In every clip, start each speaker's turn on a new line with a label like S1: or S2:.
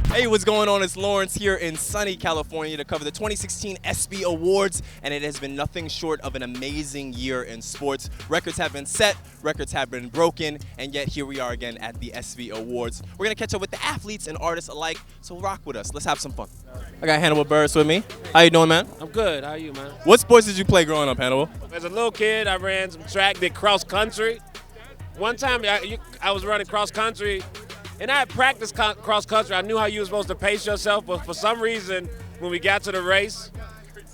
S1: Hey, what's going on? It's Lawrence here in sunny California to cover the 2016 ESPY Awards, and it has been nothing short of an amazing year in sports. Records have been set, records have been broken, and yet here we are again at the ESPY Awards. We're going to catch up with the athletes and artists alike, so rock with us. Let's have some fun. I got Hannibal Burris with me. How you doing, man?
S2: I'm good. How are you, man?
S1: What sports did you play growing up, Hannibal?
S2: As a little kid, I ran some track, did cross country. One time, I was running cross country, and I had practiced cross country. I knew how you were supposed to pace yourself, but for some reason, when we got to the race,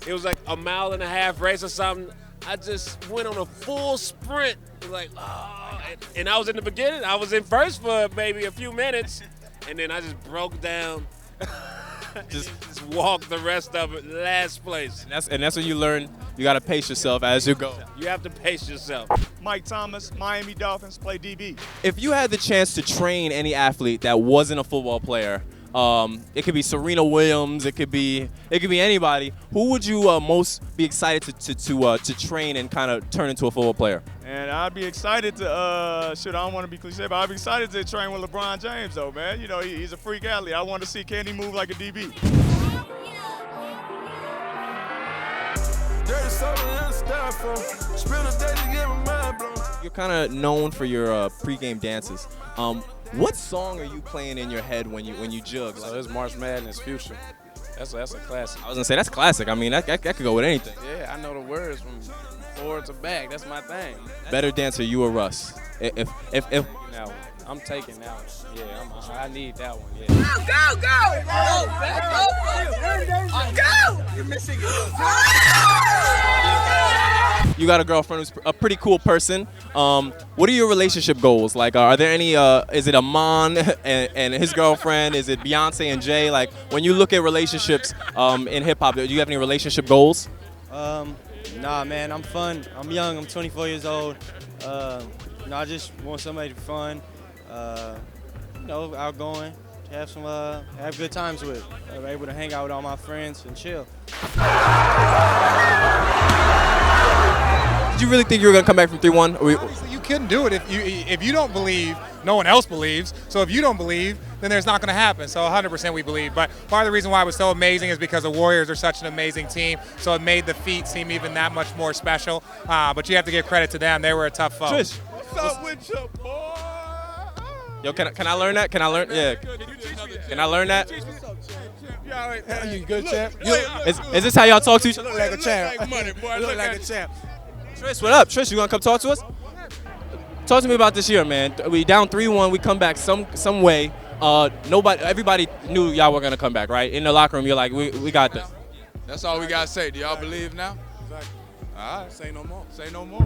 S2: it was like a 1.5-mile race or something. I just went on a full sprint, like, oh, and I was in the beginning. I was in first for maybe a few minutes, and then I just broke down. just walked the rest of it, last place.
S1: And that's when you learn you got to pace yourself as you go.
S2: You have to pace yourself.
S3: Mike Thomas, Miami Dolphins, play DB.
S1: If you had the chance to train any athlete that wasn't a football player, it could be Serena Williams, it could be anybody. Who would you most be excited to train and kind of turn into a football player?
S3: And I'd be excited to, I don't want to be cliche, but I'd be excited to train with LeBron James, though, man. You know, he's a freak athlete. I want to see, can he move like a DB?
S1: You're kind of known for your pregame dances. What song are you playing in your head when you jug?
S4: So it's March Madness Future. That's a classic.
S1: I was gonna say that's classic. I mean that could go with anything.
S4: Yeah, I know the words from forward to back. That's my thing.
S1: Better dancer, you or Russ? If
S4: Now I'm taking that one. Yeah, I need that one. Yeah.
S5: Go! You're missing it.
S1: You got a girlfriend who's a pretty cool person. What are your relationship goals? Like, are there any? Is it Amon and his girlfriend? Is it Beyonce and Jay? Like, when you look at relationships in hip hop, do you have any relationship goals?
S6: Nah, man, I'm fun. I'm young. I'm 24 years old. I just want somebody to be fun. Outgoing. Have good times with. I'm able to hang out with all my friends and chill.
S1: Did you really think you were gonna come back from 3-1?
S7: Obviously, you couldn't do it if you don't believe. No one else believes. So if you don't believe, then there's not going to happen. So 100% we believe. But part of the reason why it was so amazing is because the Warriors are such an amazing team. So it made the feat seem even that much more special. But you have to give credit to them. They were a tough foe.
S1: Trish.
S3: What's up with your boy?
S1: Yo, can I learn that? Can I learn? Yeah. Can I learn that?
S3: You good, champ?
S1: Is this how y'all talk to each other?
S3: Look like a champ. Look like a champ.
S1: Trish, what up? Trish, you gonna come talk to us? Talk to me about this year, man. We down 3-1. We come back some way. Everybody knew y'all were gonna come back, right? In the locker room, you're like, we got this.
S8: That's all we gotta say. Do y'all believe now? Exactly. All right, say no more. Say no more.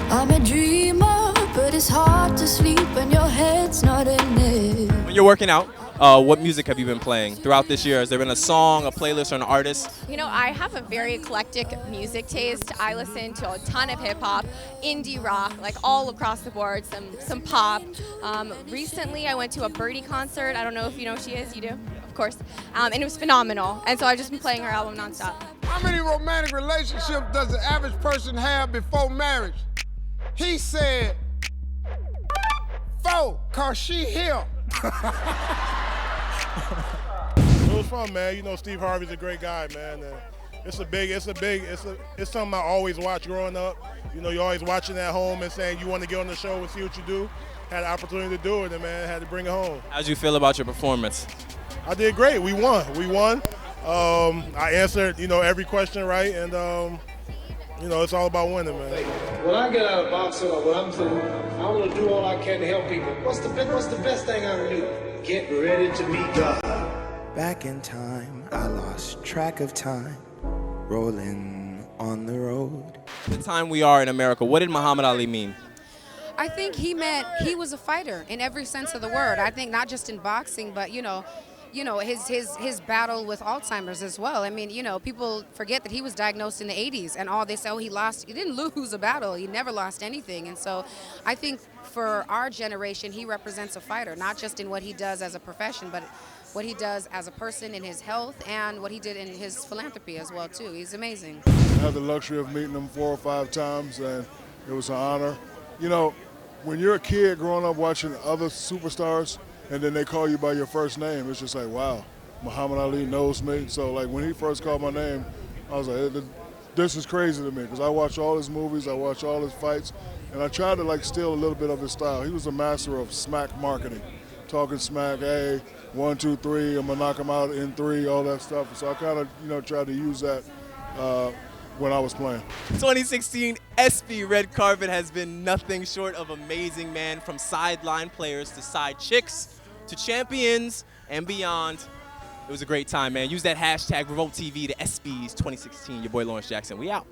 S9: I'm a dreamer, but it's hard to sleep when your head's not in it.
S1: When you're working out, what music have you been playing throughout this year? Has there been a song, a playlist, or an artist?
S10: You know, I have a very eclectic music taste. I listen to a ton of hip hop, indie rock, like all across the board, some pop. Recently, I went to a Birdie concert. I don't know if you know who she is. You do? Of course. And it was phenomenal. And so I've just been playing her album nonstop.
S11: How many romantic relationships does the average person have before marriage? He said, 4, 'cause she here.
S12: It was fun, man. You know, Steve Harvey's a great guy, man. And it's something I always watch growing up. You know, you're always watching at home and saying you want to get on the show and see what you do. Had the opportunity to do it, and man, had to bring it home.
S1: How'd you feel about your performance?
S12: I did great. We won. I answered, every question right, and it's all about winning, man.
S13: When I get out of boxing or when I'm through, I want to do all I can to help people. What's the best thing I can do? Get ready to meet God.
S14: Back in time, I lost track of time, rolling on the road.
S1: The time we are in America, what did Muhammad Ali mean?
S15: I think he was a fighter in every sense of the word. I think not just in boxing, but his battle with Alzheimer's as well. I mean, people forget that he was diagnosed in the 80s, and all they say, he lost. He didn't lose a battle. He never lost anything. And so I think for our generation, he represents a fighter, not just in what he does as a profession, but what he does as a person in his health and what he did in his philanthropy as well, too. He's amazing.
S16: I had the luxury of meeting him 4 or 5 times, and it was an honor. When you're a kid growing up watching other superstars, and then they call you by your first name. It's just like, wow, Muhammad Ali knows me. So like when he first called my name, I was like, this is crazy to me because I watch all his movies, I watch all his fights, and I try to like steal a little bit of his style. He was a master of smack marketing, talking smack, hey, 1, 2, 3, I'm gonna knock him out in 3, all that stuff. So I kind of, tried to use that when I was playing.
S1: 2016 ESPY red carpet has been nothing short of amazing, man. From sideline players to side chicks to champions and beyond. It was a great time, man. Use that hashtag RevoltTV to ESPYs 2016. Your boy Lawrence Jackson. We out.